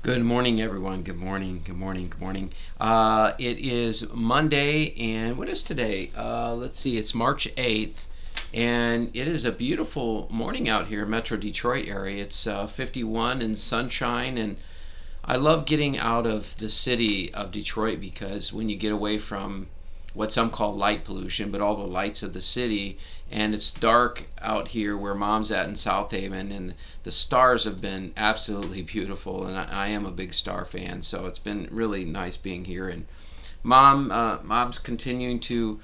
Good morning, everyone. Good morning. Good morning. Good morning. It is Monday, and what is today? Let's see. It's March 8th, and it is a beautiful morning out here in Metro Detroit area. It's 51 and sunshine, and I love getting out of the city of Detroit because when you get away from what some call light pollution, but all the lights of the city, and it's dark out here where Mom's at in South Haven, and the stars have been absolutely beautiful, and I am a big star fan, so it's been really nice being here. And Mom's continuing to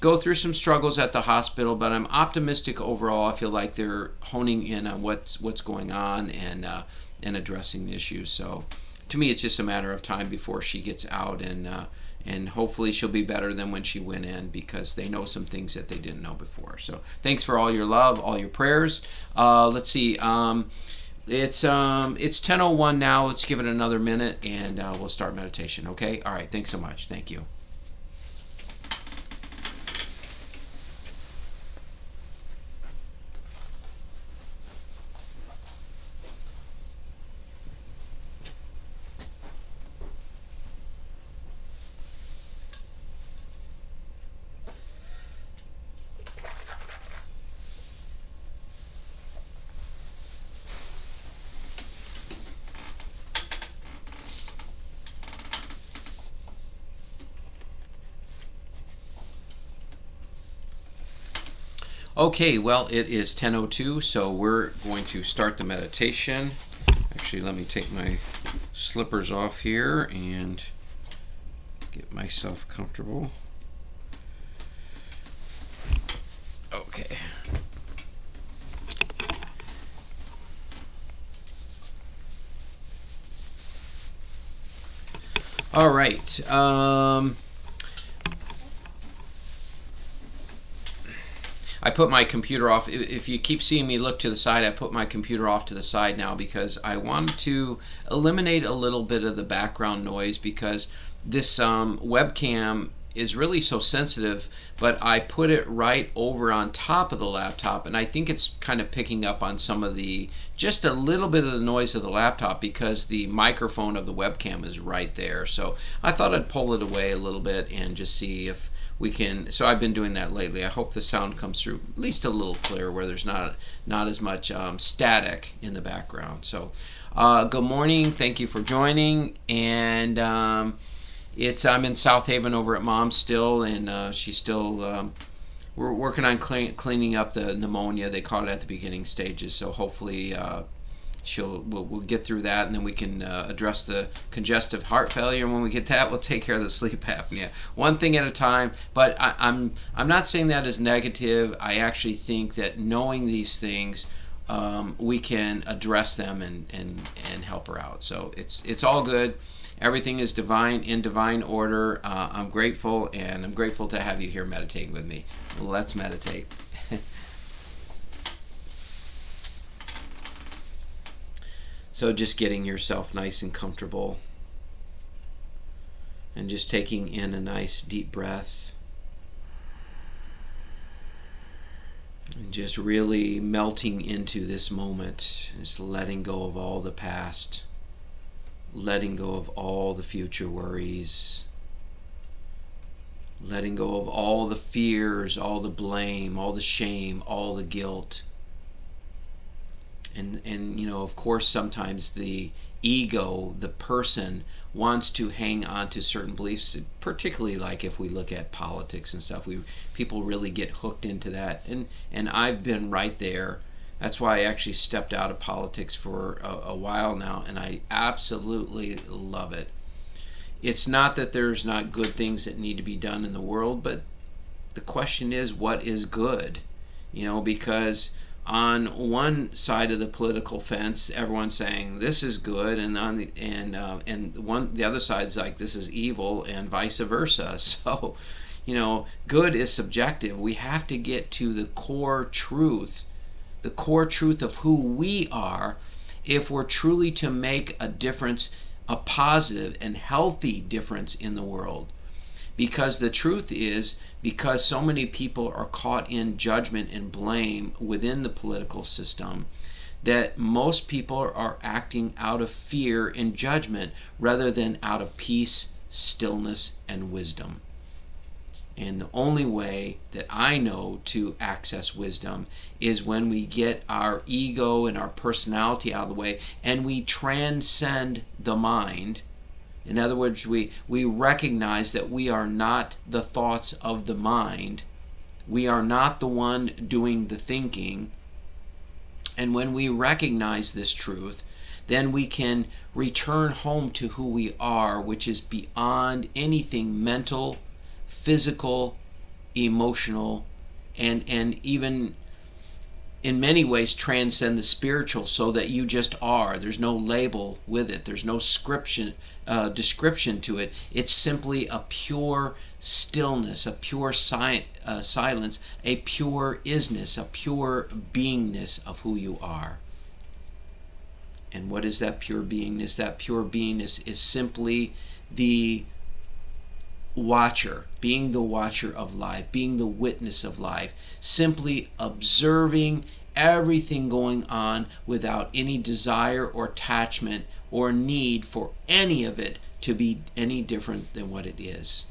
go through some struggles at the hospital, but I'm optimistic overall. I feel like they're honing in on what's going on and addressing the issues. So to me, it's just a matter of time before she gets out, and hopefully she'll be better than when she went in because they know some things that they didn't know before. So thanks for all your love, all your prayers. Let's see. It's 10:01 now. Let's give it another minute, and we'll start meditation. Okay. All right. Thanks so much. Thank you. Okay, well, it is 10:02, so we're going to start the meditation. Actually, let me take my slippers off here and get myself comfortable. Okay. All right. I put my computer off. If you keep seeing me look to the side, I put my computer off to the side now because I wanted to eliminate a little bit of the background noise because this webcam is really so sensitive, but I put it right over on top of the laptop, and I think it's kind of picking up on some of just a little bit of the noise of the laptop because the microphone of the webcam is right there. So I thought I'd pull it away a little bit and just see if we can. So I've been doing that lately. I hope the sound comes through at least a little clear where there's not as much static in the background. So good morning. Thank you for joining. And I'm in South Haven over at Mom's still, and she's still. We're working on cleaning up the pneumonia. They caught it at the beginning stages, so hopefully we'll get through that, and then we can address the congestive heart failure. And when we get that, we'll take care of the sleep apnea, one thing at a time. But I'm not saying that as negative. I actually think that knowing these things, we can address them and help her out. So it's all good. Everything is in divine order. I'm grateful, and I'm grateful to have you here meditating with me. Let's meditate. So just getting yourself nice and comfortable, and just taking in a nice deep breath, and just really melting into this moment, just letting go of all the past, letting go of all the future worries, letting go of all the fears, all the blame, all the shame, all the guilt. And of course, sometimes the ego, the person, wants to hang on to certain beliefs, particularly like if we look at politics and stuff. People really get hooked into that, and I've been right there. That's why I actually stepped out of politics for a while now, and I absolutely love it. It's not that there's not good things that need to be done in the world, but the question is, what is good? Because on one side of the political fence, everyone's saying this is good, and the other side's like this is evil, and vice versa. So, good is subjective. We have to get to the core truth of who we are if we're truly to make a difference, a positive and healthy difference in the world. Because the truth is, because so many people are caught in judgment and blame within the political system, that most people are acting out of fear and judgment rather than out of peace, stillness, and wisdom. And the only way that I know to access wisdom is when we get our ego and our personality out of the way and we transcend the mind. In other words, we recognize that we are not the thoughts of the mind. We are not the one doing the thinking. And when we recognize this truth, then we can return home to who we are, which is beyond anything mental, physical, emotional, and even in many ways transcend the spiritual, so that you just are. There's no label with it. There's no description to it. It's simply a pure stillness, a pure silence, a pure isness, a pure beingness of who you are. And what is that pure beingness? That pure beingness is simply the watcher, being the watcher of life, being the witness of life, simply observing everything going on without any desire or attachment or need for any of it to be any different than what it is.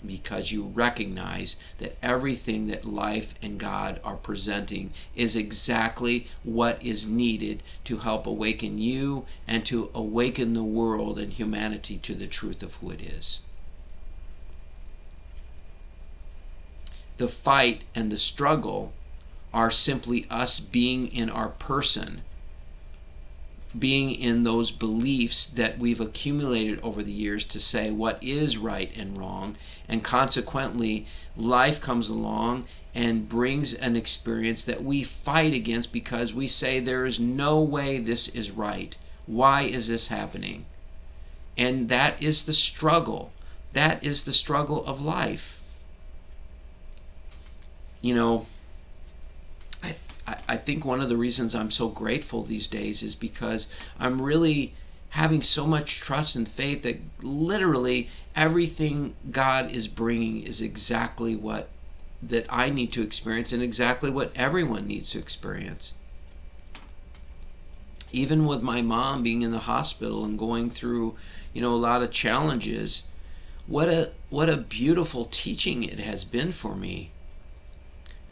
Because you recognize that everything that life and God are presenting is exactly what is needed to help awaken you and to awaken the world and humanity to the truth of who it is. The fight and the struggle are simply us being in our person, being in those beliefs that we've accumulated over the years to say what is right and wrong, and consequently life comes along and brings an experience that we fight against because we say there is no way this is right. Why is this happening? And that is the struggle. That is the struggle of life. You know, I think one of the reasons I'm so grateful these days is because I'm really having so much trust and faith that literally everything God is bringing is exactly what that I need to experience and exactly what everyone needs to experience. Even with my mom being in the hospital and going through, a lot of challenges, what a beautiful teaching it has been for me.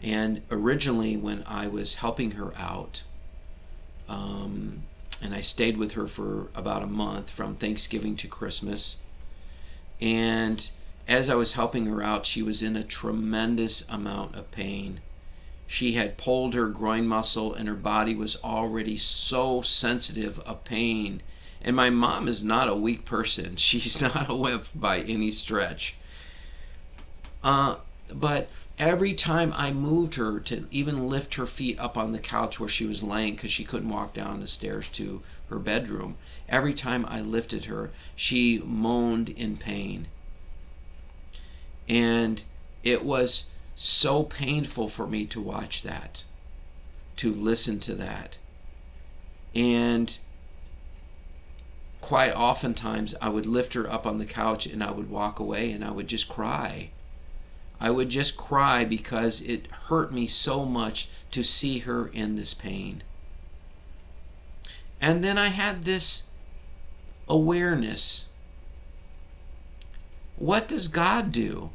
And originally, when I was helping her out, and I stayed with her for about a month from Thanksgiving to Christmas, and as I was helping her out, she was in a tremendous amount of pain. She had pulled her groin muscle, and her body was already so sensitive of pain. And my mom is not a weak person. She's not a wimp by any stretch. But every time I moved her to even lift her feet up on the couch where she was laying, because she couldn't walk down the stairs to her bedroom, every time I lifted her, she moaned in pain. And it was so painful for me to watch that, to listen to that. And quite oftentimes I would lift her up on the couch and I would walk away and I would just cry. I would just cry because it hurt me so much to see her in this pain. And then I had this awareness. What does God do?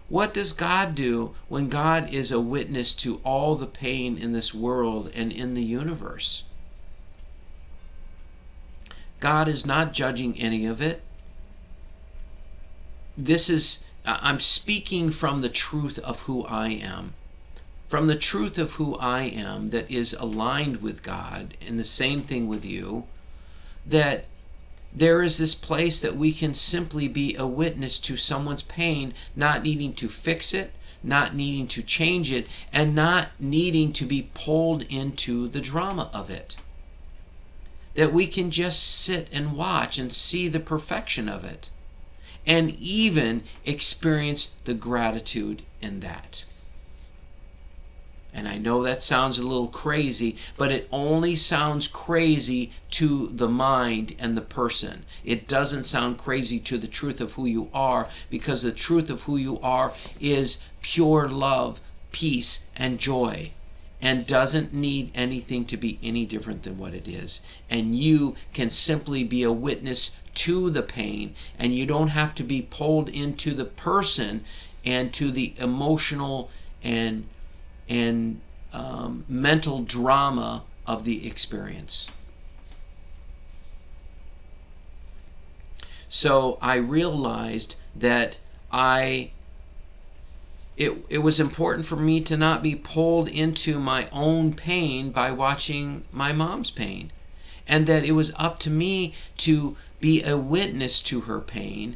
What does God do when God is a witness to all the pain in this world and in the universe? God is not judging any of it. I'm speaking from the truth of who I am. From the truth of who I am that is aligned with God, and the same thing with you, that there is this place that we can simply be a witness to someone's pain, not needing to fix it, not needing to change it, and not needing to be pulled into the drama of it. That we can just sit and watch and see the perfection of it, and even experience the gratitude in that. And I know that sounds a little crazy, but it only sounds crazy to the mind and the person. It doesn't sound crazy to the truth of who you are, because the truth of who you are is pure love, peace, and joy. and doesn't need anything to be any different than what it is. And you can simply be a witness to the pain, and you don't have to be pulled into the person and to the emotional and mental drama of the experience. So I realized that it was important for me to not be pulled into my own pain by watching my mom's pain, and that it was up to me to be a witness to her pain,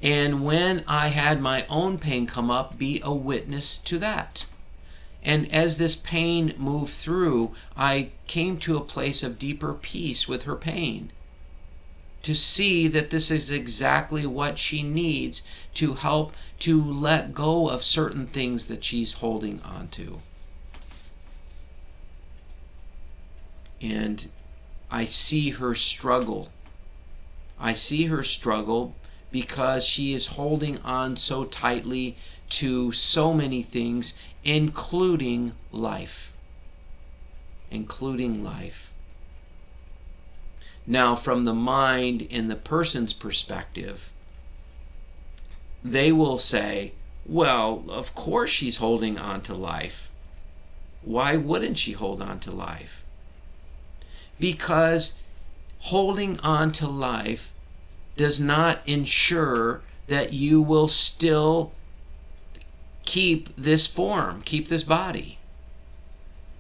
and when I had my own pain come up, be a witness to that. And as this pain moved through, I came to a place of deeper peace with her pain, to see that this is exactly what she needs to help to let go of certain things that she's holding on to. And I see her struggle. I see her struggle because she is holding on so tightly to so many things, including life. Including life. Now, from the mind and the person's perspective, they will say, well, of course she's holding on to life. Why wouldn't she hold on to life? Because holding on to life does not ensure that you will still keep this form, keep this body.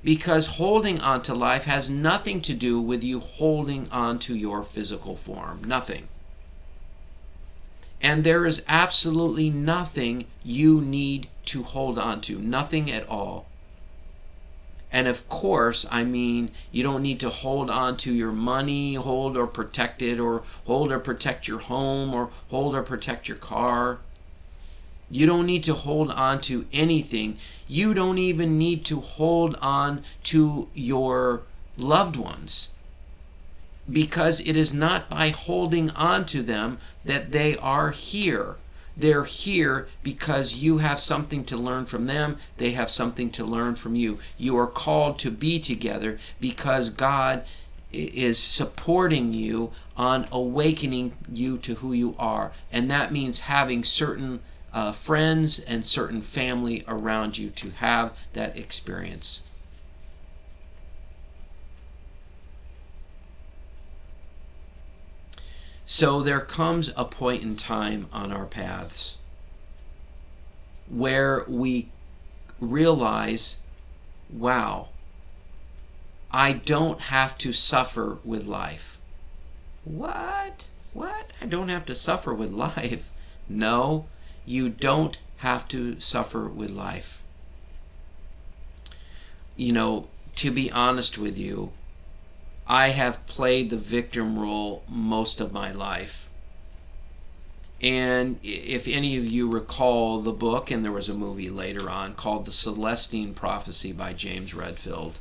Because holding on to life has nothing to do with you holding on to your physical form. Nothing. And there is absolutely nothing you need to hold on to. Nothing at all. And of course, I mean, you don't need to hold on to your money, hold or protect it, or hold or protect your home, or hold or protect your car. You don't need to hold on to anything. You don't even need to hold on to your loved ones, because it is not by holding on to them that they are here. They're here because you have something to learn from them. They have something to learn from you. You are called to be together because God is supporting you on awakening you to who you are. And that means having certain friends and certain family around you to have that experience. So there comes a point in time on our paths where we realize, wow, I don't have to suffer with life. What? I don't have to suffer with life. No, you don't have to suffer with life. You know, to be honest with you, I have played the victim role most of my life. And if any of you recall the book, and there was a movie later on called The Celestine Prophecy by James Redfield,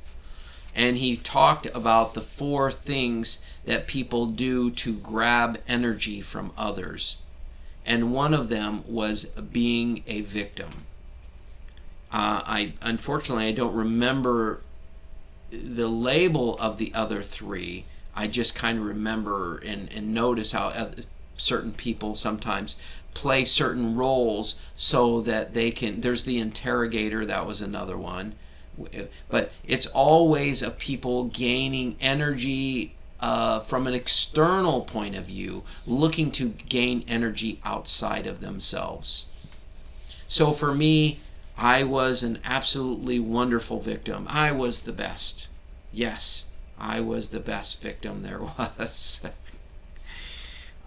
and he talked about the 4 things that people do to grab energy from others. And one of them was being a victim. Unfortunately, I don't remember the label of the other 3. I just kind of remember and notice how certain people sometimes play certain roles so that they can. There's the interrogator, that was another one. But it's always of people gaining energy from an external point of view, looking to gain energy outside of themselves. So for me, I was an absolutely wonderful victim. I was the best. Yes, I was the best victim there was.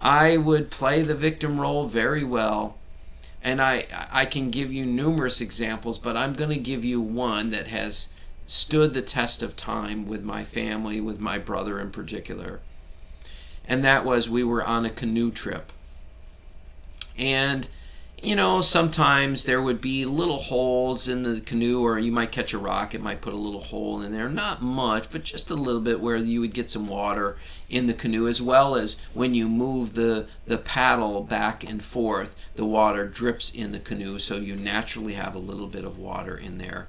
I would play the victim role very well. And I can give you numerous examples, but I'm going to give you one that has stood the test of time with my family, with my brother in particular. And that was, we were on a canoe trip. And you know, sometimes there would be little holes in the canoe, or you might catch a rock, it might put a little hole in there. Not much, but just a little bit, where you would get some water in the canoe, as well as when you move the paddle back and forth, the water drips in the canoe, so you naturally have a little bit of water in there.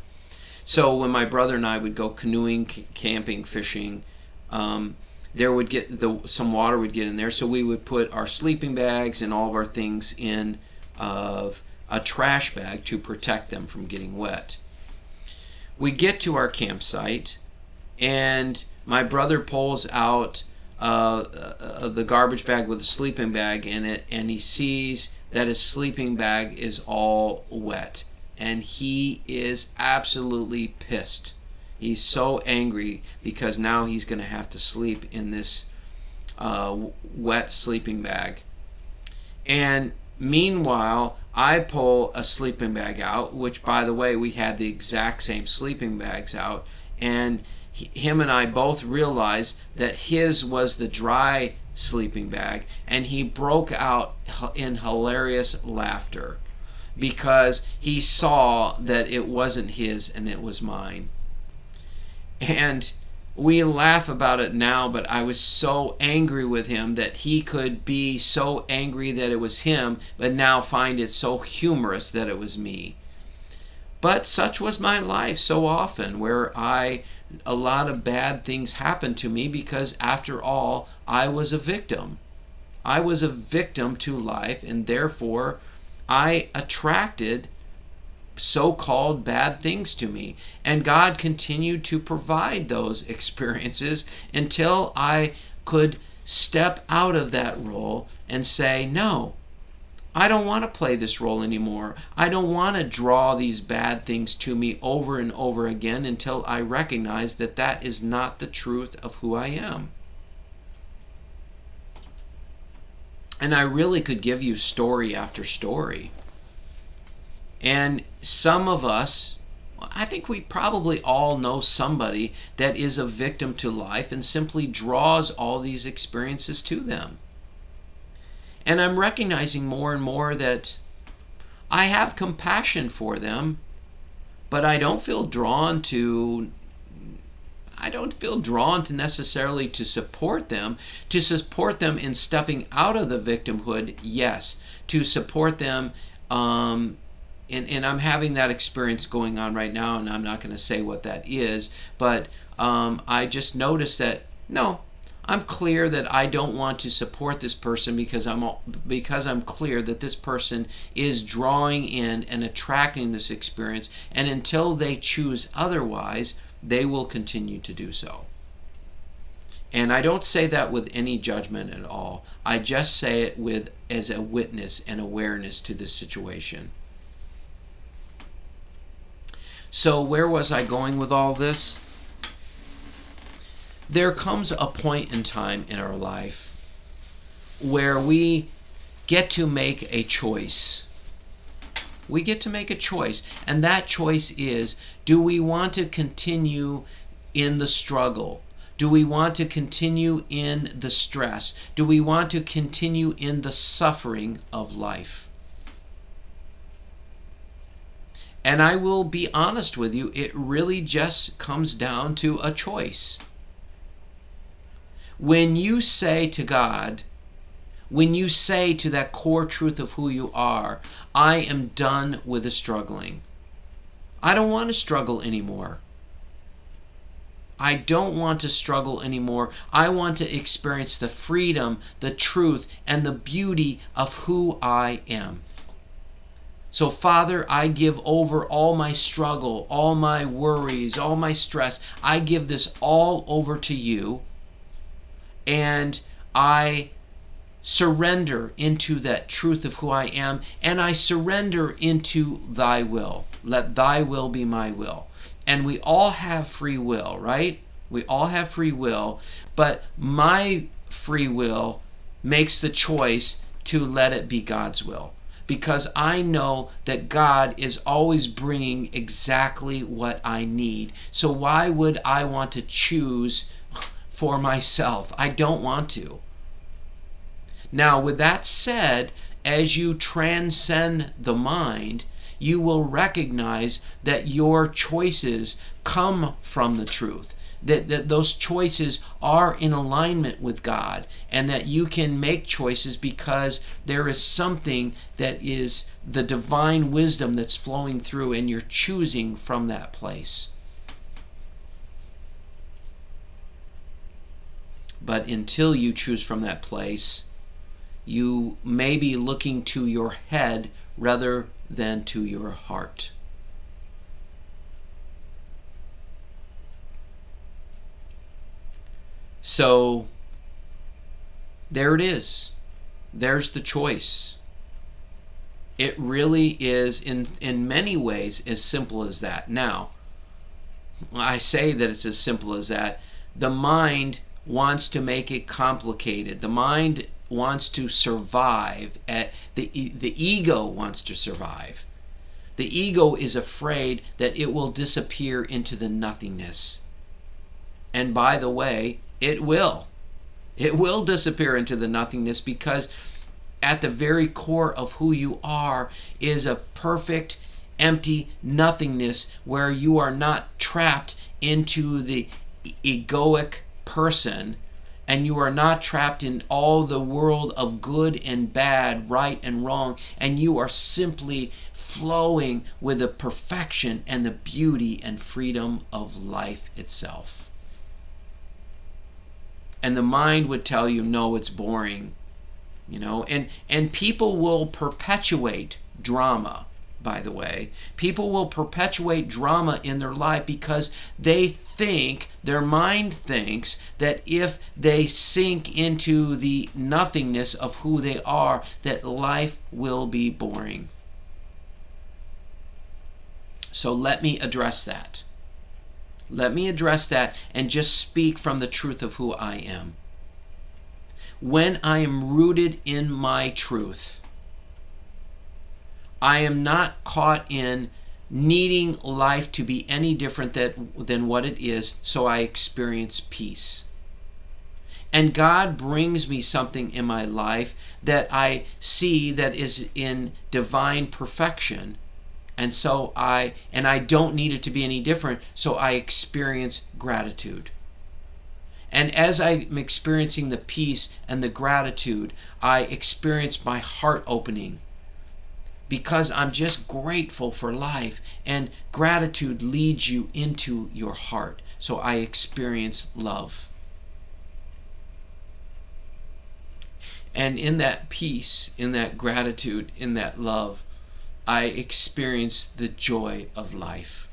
So when my brother and I would go canoeing, camping, fishing, there would get some water would get in there, so we would put our sleeping bags and all of our things in of a trash bag to protect them from getting wet. We get to our campsite, and my brother pulls out the garbage bag with a sleeping bag in it, and he sees that his sleeping bag is all wet, and he is absolutely pissed. He's so angry because now he's going to have to sleep in this wet sleeping bag. And meanwhile, I pull a sleeping bag out, which, by the way, we had the exact same sleeping bags out, and him and I both realized that his was the dry sleeping bag, and he broke out in hilarious laughter because he saw that it wasn't his and it was mine. And we laugh about it now, but I was so angry with him that he could be so angry that it was him, but now find it so humorous that it was me. But such was my life so often, where a lot of bad things happened to me because, after all, I was a victim. I was a victim to life, and therefore I attracted so-called bad things to me. And God continued to provide those experiences until I could step out of that role and say, no, I don't want to play this role anymore. I don't want to draw these bad things to me over and over again until I recognize that that is not the truth of who I am. And I really could give you story after story. And some of us, I think we probably all know somebody that is a victim to life and simply draws all these experiences to them. And I'm recognizing more and more that I have compassion for them, but I don't feel drawn to necessarily to support them. To support them in stepping out of the victimhood, yes. To support them, and I'm having that experience going on right now, and I'm not going to say what that is, but I just noticed that, no, I'm clear that I don't want to support this person because I'm clear that this person is drawing in and attracting this experience, and until they choose otherwise, they will continue to do so. And I don't say that with any judgment at all. I just say it as a witness and awareness to this situation. So where was I going with all this? There comes a point in time in our life where we get to make a choice. We get to make a choice, and that choice is, do we want to continue in the struggle? Do we want to continue in the stress? Do we want to continue in the suffering of life? And I will be honest with you, it really just comes down to a choice. When you say to God, when you say to that core truth of who you are, I am done with the struggling. I don't want to struggle anymore. I don't want to struggle anymore. I want to experience the freedom, the truth, and the beauty of who I am. So, Father, I give over all my struggle, all my worries, all my stress. I give this all over to you, and I surrender into that truth of who I am, and I surrender into thy will. Let thy will be my will. And we all have free will, right? We all have free will, but my free will makes the choice to let it be God's will, because I know that God is always bringing exactly what I need. So why would I want to choose for myself? I don't want to. Now, with that said, as you transcend the mind, you will recognize that your choices come from the truth, that those choices are in alignment with God, and that you can make choices because there is something that is the divine wisdom that's flowing through, and you're choosing from that place. But until you choose from that place, you may be looking to your head rather than to your heart. So there it is. There's the choice. It really is, in many ways, as simple as that. Now, I say that it's as simple as that. The mind wants to make it complicated. The mind wants to survive. The ego wants to survive. The ego is afraid that it will disappear into the nothingness. And by the way, it will. It will disappear into the nothingness, because at the very core of who you are is a perfect, empty nothingness where you are not trapped into the egoic person, and you are not trapped in all the world of good and bad, right and wrong, and you are simply flowing with the perfection and the beauty and freedom of life itself. And the mind would tell you, no, it's boring. And people will perpetuate drama, by the way. People will perpetuate drama in their life because their mind thinks that if they sink into the nothingness of who they are, that life will be boring. So let me address that. Let me address that and just speak from the truth of who I am. When I am rooted in my truth, I am not caught in needing life to be any different than what it is, so I experience peace. And God brings me something in my life that I see that is in divine perfection, and so I don't need it to be any different, so I experience gratitude. And as I'm experiencing the peace and the gratitude, I experience my heart opening, because I'm just grateful for life, and gratitude leads you into your heart. So I experience love. And in that peace, in that gratitude, in that love, I experience the joy of life.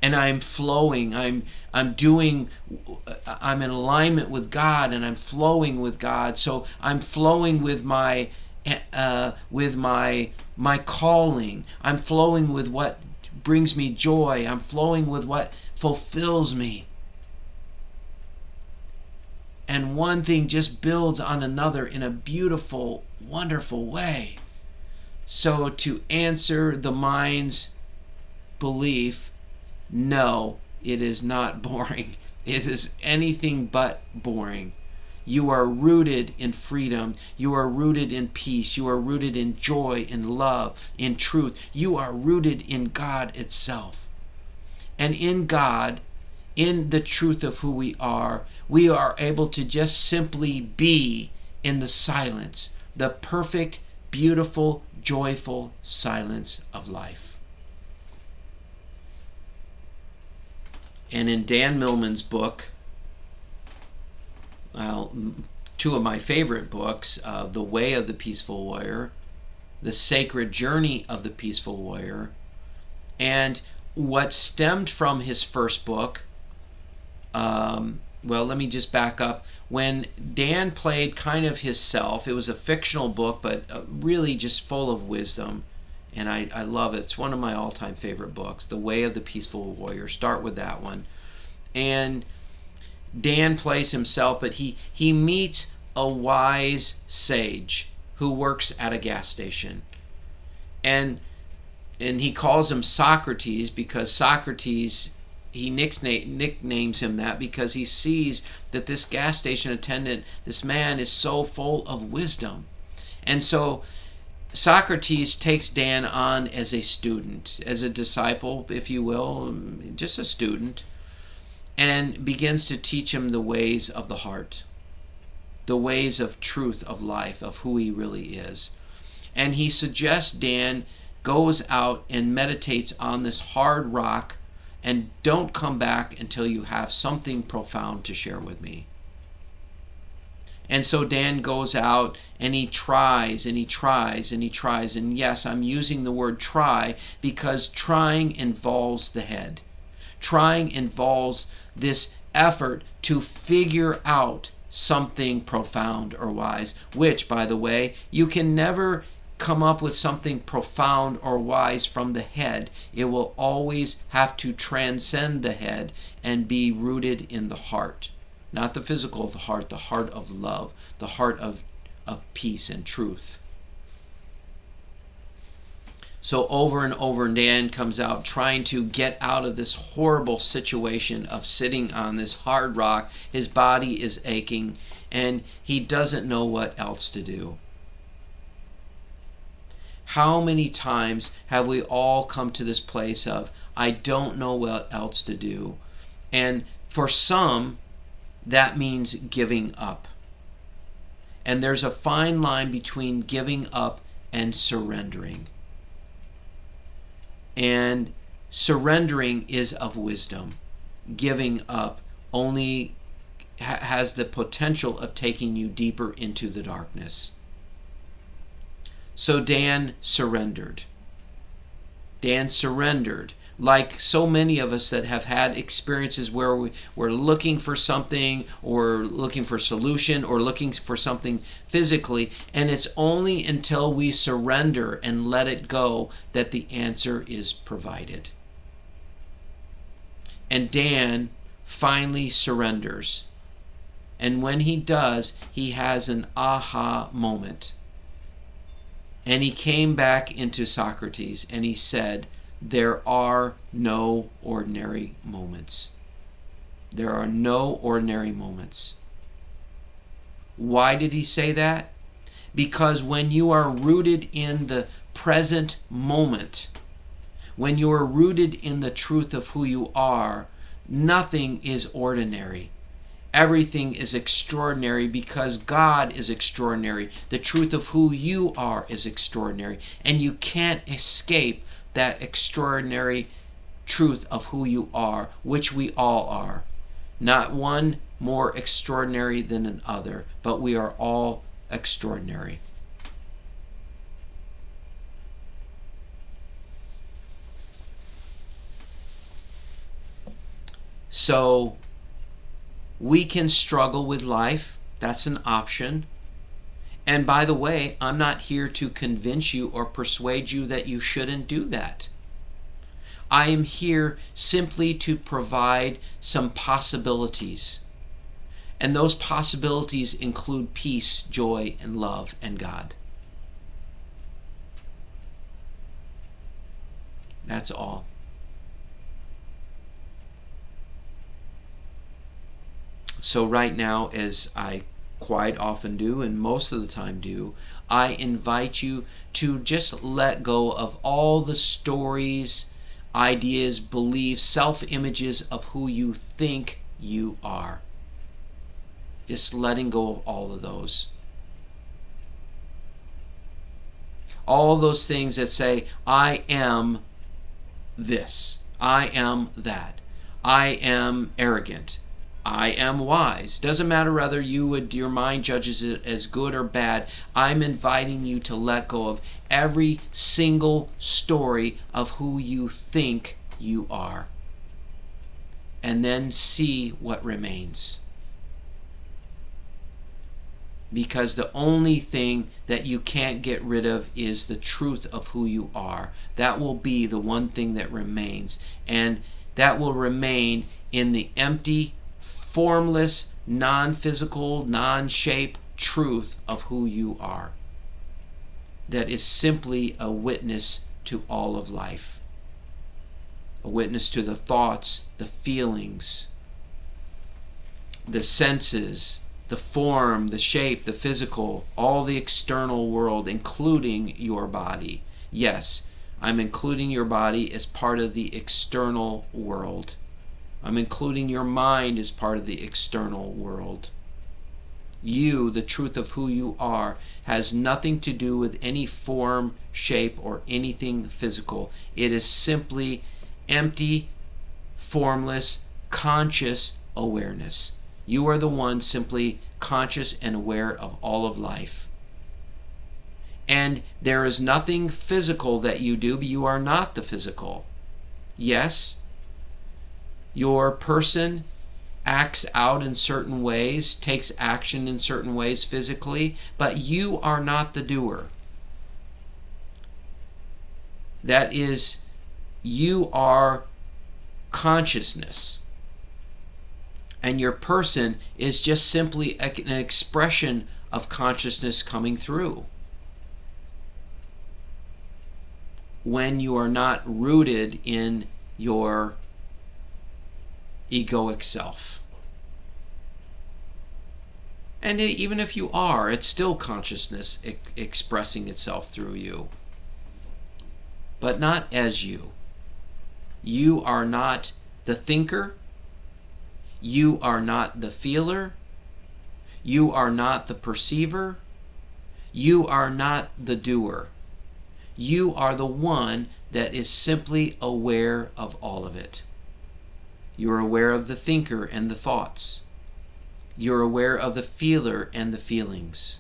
And I'm flowing, I'm in alignment with God, and I'm flowing with God. So I'm flowing with my calling. I'm flowing with what brings me joy. I'm flowing with what fulfills me. And one thing just builds on another in a beautiful, wonderful way. So to answer the mind's belief, no, it is not boring. It is anything but boring. You are rooted in freedom. You are rooted in peace. You are rooted in joy, in love, in truth. You are rooted in God itself. And in God, in the truth of who we are able to just simply be in the silence, the perfect, beautiful, joyful silence of life. And in Dan Millman's book, two of my favorite books, The Way of the Peaceful Warrior, The Sacred Journey of the Peaceful Warrior, and what stemmed from his first book, let me just back up. When Dan played kind of his self, it was a fictional book, but really just full of wisdom. And I love it. It's one of my all-time favorite books, The Way of the Peaceful Warrior. Start with that one. And Dan plays himself, but he meets a wise sage who works at a gas station. And he calls him Socrates, because Socrates, he nicknames him that because he sees that this gas station attendant, this man, is so full of wisdom. And so Socrates takes Dan on as a student, as a disciple, if you will, just a student, and begins to teach him the ways of the heart, the ways of truth of life, of who he really is. And he suggests Dan goes out and meditates on this hard rock, and don't come back until you have something profound to share with me. And so Dan goes out and he tries and he tries and he tries. And yes, I'm using the word try because trying involves the head. Trying involves this effort to figure out something profound or wise, which, by the way, you can never come up with something profound or wise from the head. It will always have to transcend the head and be rooted in the heart. Not the physical of the heart of love, the heart of peace and truth. So over and over, Dan comes out trying to get out of this horrible situation of sitting on this hard rock. His body is aching, and he doesn't know what else to do. How many times have we all come to this place of, I don't know what else to do? And for some, that means giving up. And there's a fine line between giving up and surrendering. And surrendering is of wisdom. Giving up only has the potential of taking you deeper into the darkness. So Dan surrendered. Dan surrendered. Like so many of us that have had experiences where we're looking for something or looking for a solution or looking for something physically, and it's only until we surrender and let it go that the answer is provided. And Dan finally surrenders. And when he does, he has an aha moment. And he came back into Socrates and he said, there are no ordinary moments. There are no ordinary moments. Why did he say that? Because when you are rooted in the present moment, when you are rooted in the truth of who you are, nothing is ordinary. Everything is extraordinary because God is extraordinary. The truth of who you are is extraordinary. And you can't escape that extraordinary truth of who you are, which we all are. Not one more extraordinary than another, but we are all extraordinary. So we can struggle with life. That's an option. And by the way, I'm not here to convince you or persuade you that you shouldn't do that. I am here simply to provide some possibilities. And those possibilities include peace, joy, and love, and God. That's all. So right now, as I quite often do, and most of the time do, I invite you to just let go of all the stories, ideas, beliefs, self-images of who you think you are. Just letting go of all of those. All those things that say, I am this, I am that, I am arrogant, I am wise. Doesn't matter whether your mind judges it as good or bad. I'm inviting you to let go of every single story of who you think you are. And then see what remains. Because the only thing that you can't get rid of is the truth of who you are. That will be the one thing that remains. And that will remain in the empty, formless, non-physical, non-shape truth of who you are. That is simply a witness to all of life. A witness to the thoughts, the feelings, the senses, the form, the shape, the physical, all the external world, including your body. Yes, I'm including your body as part of the external world. I'm including your mind as part of the external world. You, the truth of who you are, has nothing to do with any form, shape, or anything physical. It is simply empty, formless, conscious awareness. You are the one simply conscious and aware of all of life. And there is nothing physical that you do, but you are not the physical. Yes, your person acts out in certain ways, takes action in certain ways physically, but you are not the doer. That is, you are consciousness. And your person is just simply an expression of consciousness coming through. When you are not rooted in your egoic self. And even if you are, it's still consciousness expressing itself through you. But not as you. You are not the thinker. You are not the feeler. You are not the perceiver. You are not the doer. You are the one that is simply aware of all of it. You're aware of the thinker and the thoughts. You're aware of the feeler and the feelings.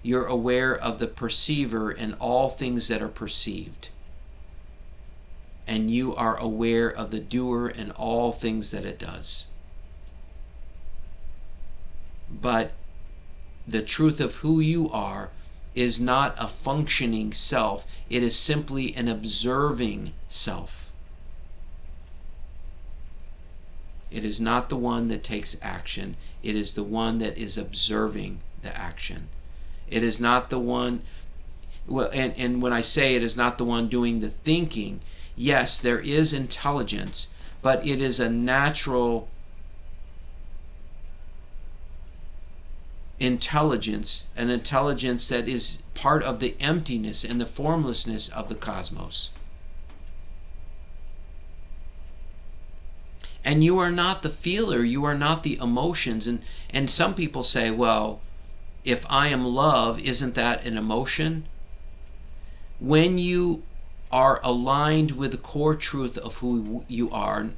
You're aware of the perceiver and all things that are perceived. And you are aware of the doer and all things that it does. But the truth of who you are is not a functioning self. It is simply an observing self. It is not the one that takes action. It is the one that is observing the action. It is not the one, well, and when I say it is not the one doing the thinking, yes, there is intelligence, but it is a natural intelligence, an intelligence that is part of the emptiness and the formlessness of the cosmos. And you are not the feeler, you are not the emotions. And some people say, well, if I am love, isn't that an emotion? When you are aligned with the core truth of who you are,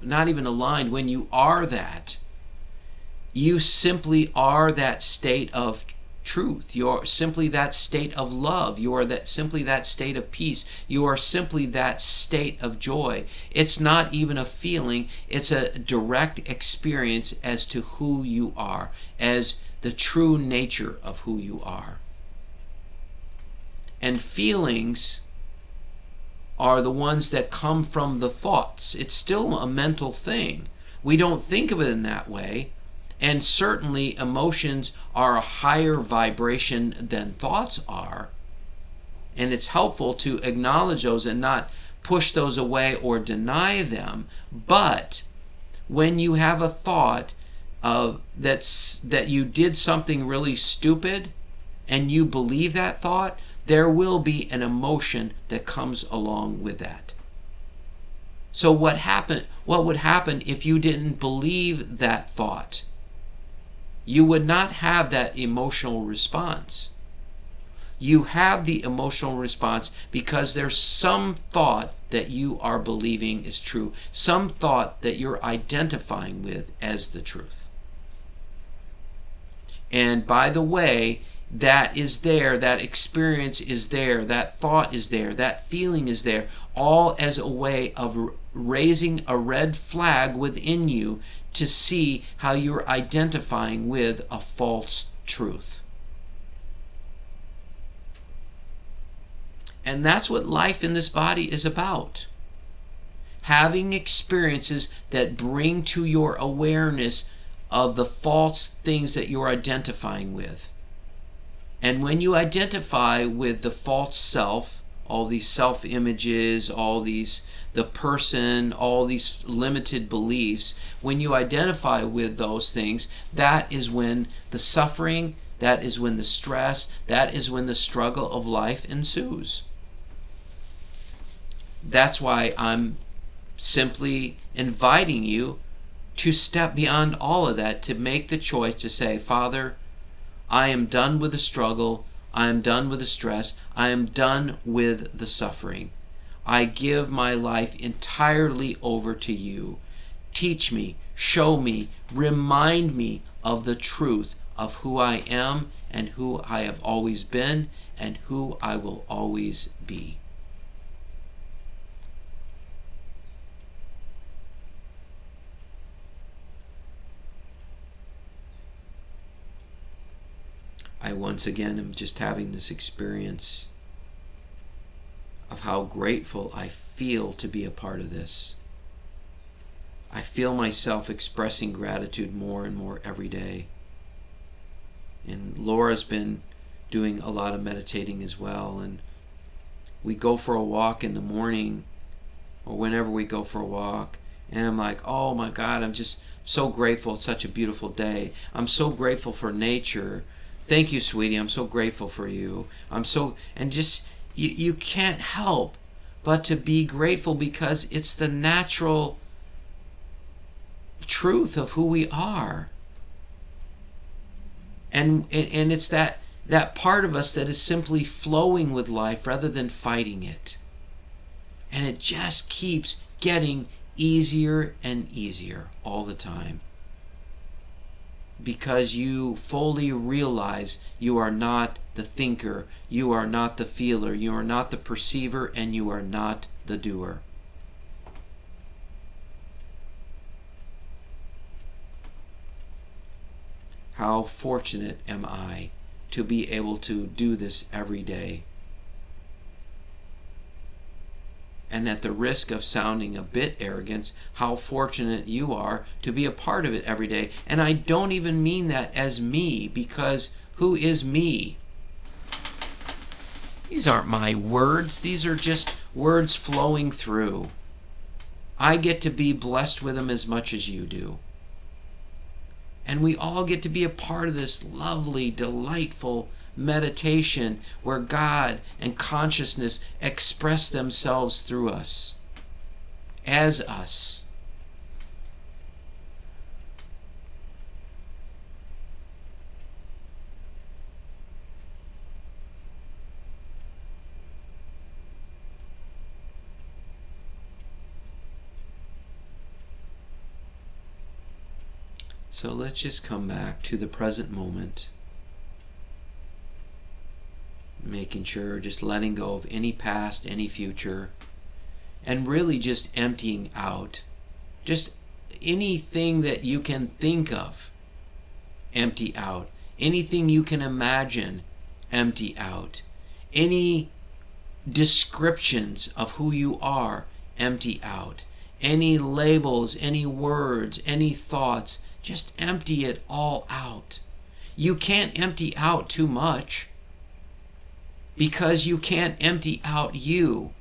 not even aligned, when you are that, you simply are that state of truth. You're simply that state of love. You are simply that state of peace. You are simply that state of joy. It's not even a feeling. It's a direct experience as to who you are, as the true nature of who you are. And feelings are the ones that come from the thoughts. It's still a mental thing. We don't think of it in that way. And certainly emotions are a higher vibration than thoughts are. And it's helpful to acknowledge those and not push those away or deny them. But when you have a thought of that you did something really stupid and you believe that thought, there will be an emotion that comes along with that. So what would happen if you didn't believe that thought? You would not have that emotional response. You have the emotional response because there's some thought that you are believing is true, some thought that you're identifying with as the truth. And by the way, that is there, that experience is there, that thought is there, that feeling is there, all as a way of raising a red flag within you to see how you're identifying with a false truth. And that's what life in this body is about. Having experiences that bring to your awareness of the false things that you're identifying with. And when you identify with the false self, all these self-images, all these, the person, all these limited beliefs, when you identify with those things, that is when the suffering, that is when the stress, that is when the struggle of life ensues. That's why I'm simply inviting you to step beyond all of that, to make the choice to say, Father, I am done with the struggle, I am done with the stress, I am done with the suffering. I give my life entirely over to you. Teach me, show me, remind me of the truth of who I am and who I have always been and who I will always be. I once again am just having this experience of how grateful I feel to be a part of this. I feel myself expressing gratitude more and more every day. And Laura's been doing a lot of meditating as well. And we go for a walk in the morning, or whenever we go for a walk, and I'm like, oh my God, I'm just so grateful. It's such a beautiful day. I'm so grateful for nature. Thank you, sweetie. I'm so grateful for you. And just, you can't help but to be grateful because it's the natural truth of who we are. And it's that part of us that is simply flowing with life rather than fighting it. And it just keeps getting easier and easier all the time. Because you fully realize you are not the thinker, you are not the feeler, you are not the perceiver, and you are not the doer. How fortunate am I to be able to do this every day. And at the risk of sounding a bit arrogant, how fortunate you are to be a part of it every day. And I don't even mean that as me, because who is me? These aren't my words. These are just words flowing through. I get to be blessed with them as much as you do. And we all get to be a part of this lovely, delightful meditation where God and consciousness express themselves through us, as us. So let's just come back to the present moment, making sure, just letting go of any past, any future, and really just emptying out. Just anything that you can think of, empty out. Anything you can imagine, empty out. Any descriptions of who you are, empty out. Any labels, any words, any thoughts, just empty it all out. You can't empty out too much because you can't empty out you.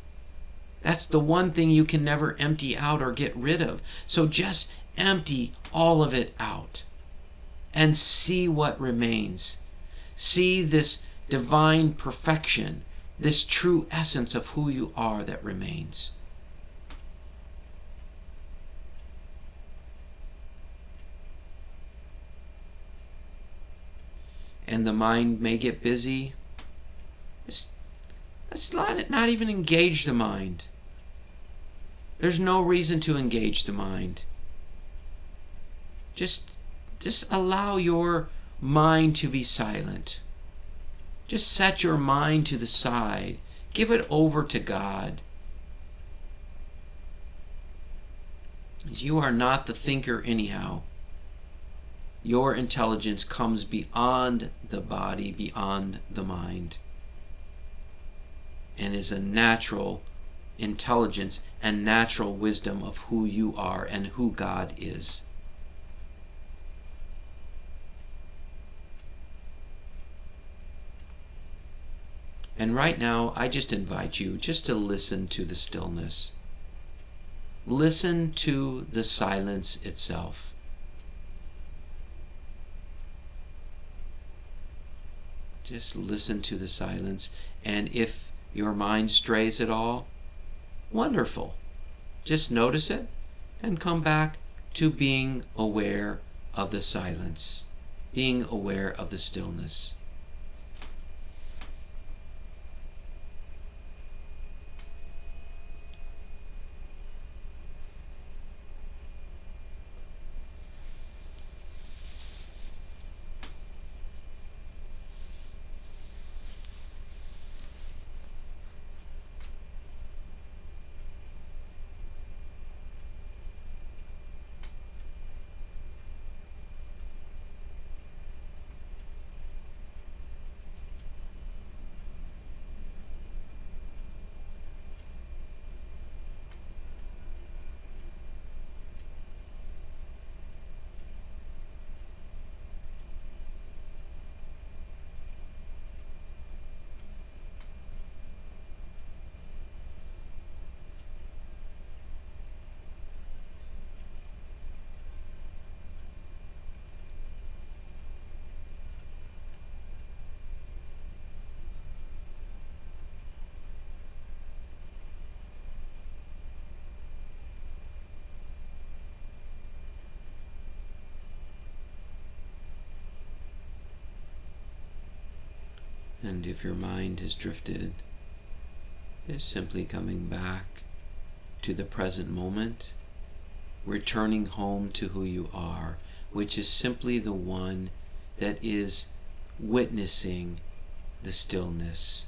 That's the one thing you can never empty out or get rid of. So just empty all of it out and see what remains. See this divine perfection, this true essence of who you are that remains. And the mind may get busy. Let's not even engage the mind. There's no reason to engage the mind. Just allow your mind to be silent. Just set your mind to the side. Give it over to God. You are not the thinker anyhow. Your intelligence comes beyond the body, beyond the mind, and is a natural intelligence and natural wisdom of who you are and who God is. And right now, I just invite you just to listen to the stillness. Listen to the silence itself. Just listen to the silence. And if your mind strays at all, wonderful. Just notice it and come back to being aware of the silence, being aware of the stillness. And if your mind has drifted, just simply coming back to the present moment, returning home to who you are, which is simply the one that is witnessing the stillness,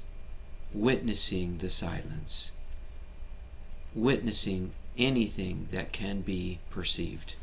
witnessing the silence, witnessing anything that can be perceived.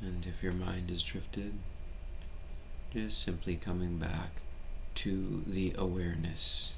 And if your mind has drifted, just simply coming back to the awareness.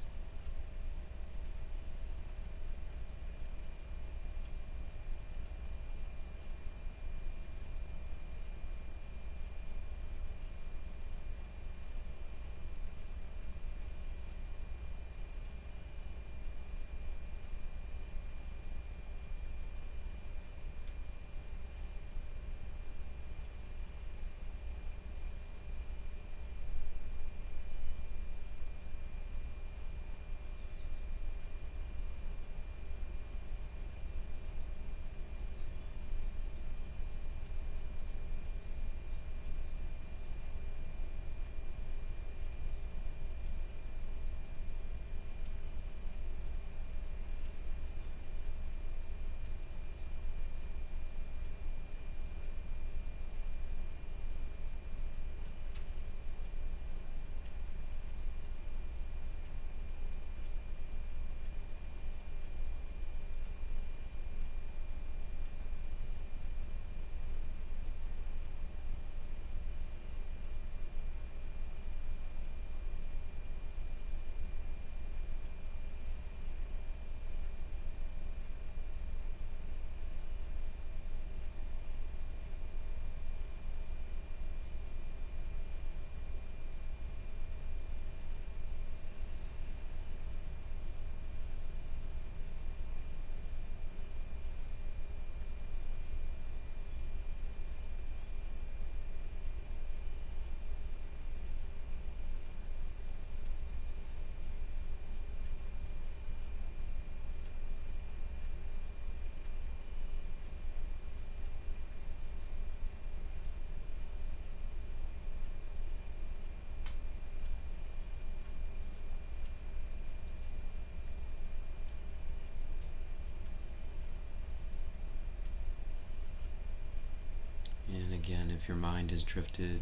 And again, if your mind has drifted,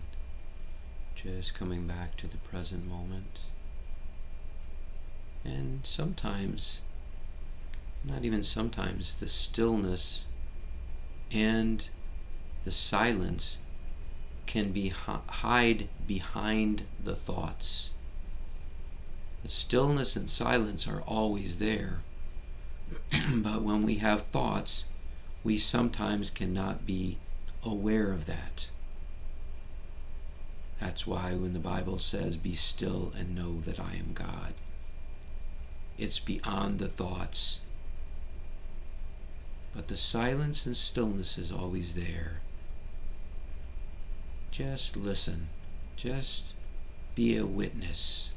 just coming back to the present moment. And sometimes, not even sometimes, the stillness and the silence can be hide behind the thoughts. The stillness and silence are always there. But when we have thoughts, we sometimes cannot be aware of that. That's why when the Bible says, "Be still and know that I am God," it's beyond the thoughts. But the silence and stillness is always there. Just listen. Just be a witness.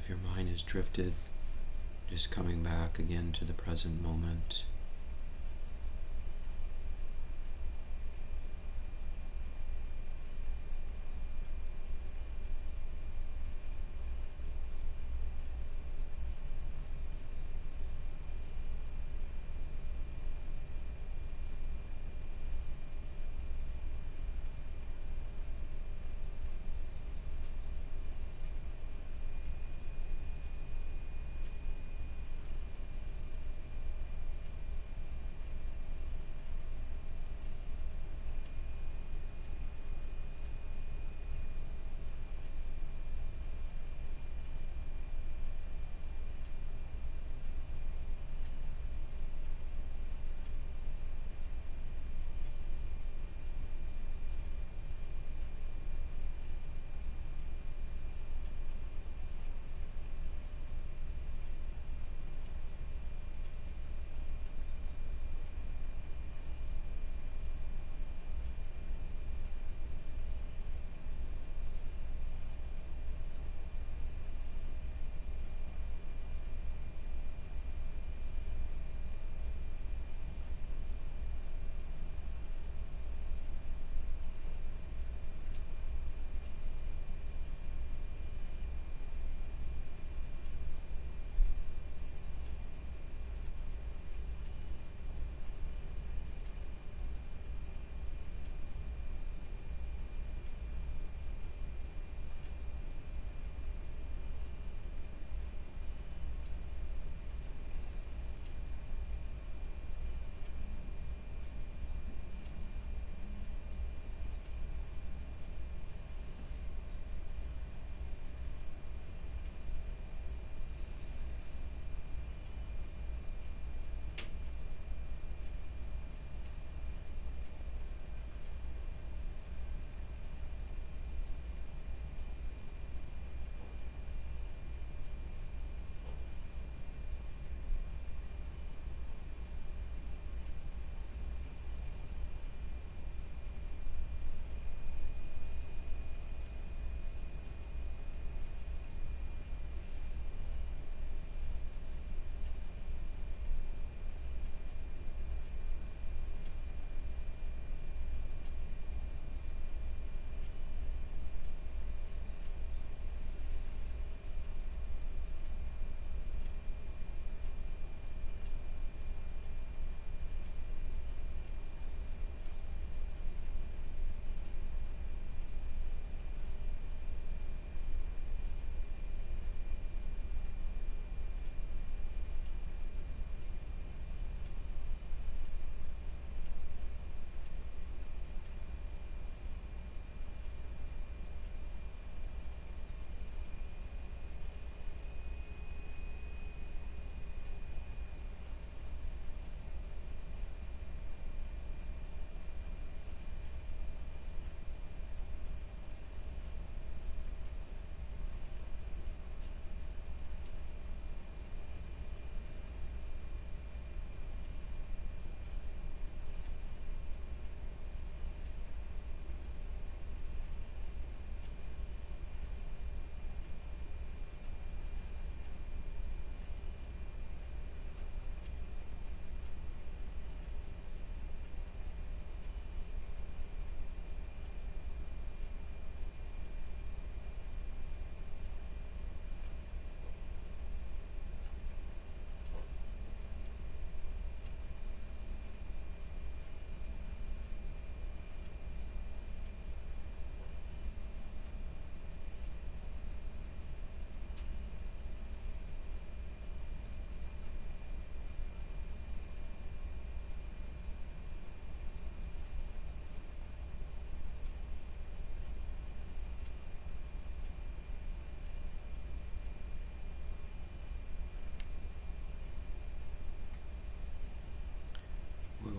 If your mind has drifted, just coming back again to the present moment.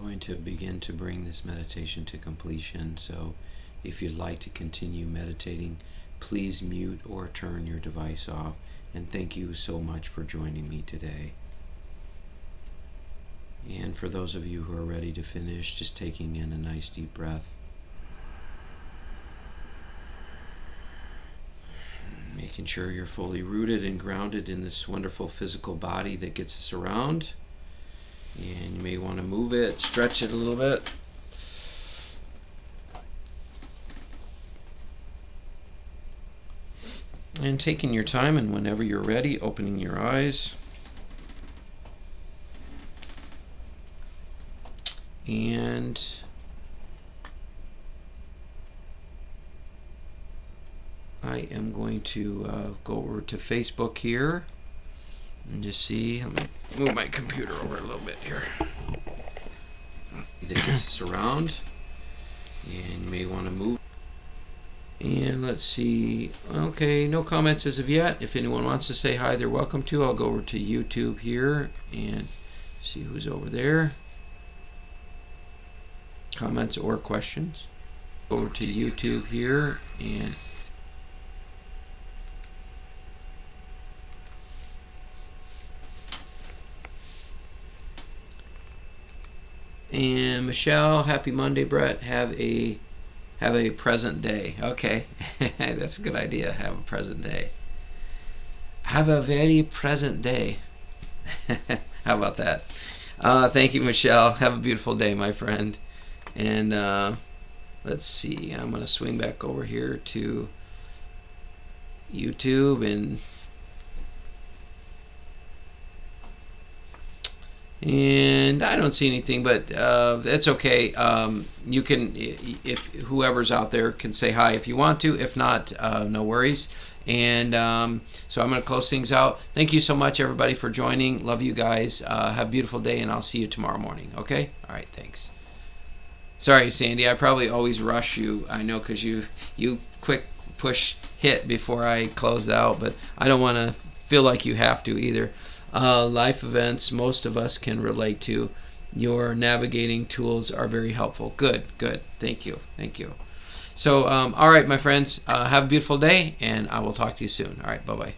Going to begin to bring this meditation to completion. So if you'd like to continue meditating, please mute or turn your device off. And thank you so much for joining me today. And for those of you who are ready to finish, just taking in a nice deep breath. Making Making sure you're fully rooted and grounded in this wonderful physical body that gets us around. And you may want to move it, stretch it a little bit. And taking your time, and whenever you're ready, opening your eyes. And I am going to go over to Facebook here and just see. Let me move my computer over a little bit here. That gets us around. And you may want to move. And let's see. Okay, no comments as of yet. If anyone wants to say hi, they're welcome to. I'll go over to YouTube here and see who's over there. Comments or questions. Over to YouTube here and Michelle, happy Monday. Brett, have a present day. Okay. That's a good idea. Have a present day. Have a very present day. How about that? Thank you, Michelle. Have a beautiful day, my friend. And let's see. I'm going to swing back over here to YouTube and I don't see anything, but that's okay. You can, if whoever's out there can say hi if you want to. If not, no worries. And so I'm going to close things out. Thank you so much, everybody, for joining. Love you guys. Have a beautiful day, and I'll see you tomorrow morning. Okay? All right. Thanks. Sorry, Sandy. I probably always rush you. I know, because you quick push hit before I close out, but I don't want to feel like you have to either. Life events most of us can relate to. Your navigating tools are very helpful. Good. Thank you. So, all right, my friends, have a beautiful day, and I will talk to you soon. All right, bye-bye.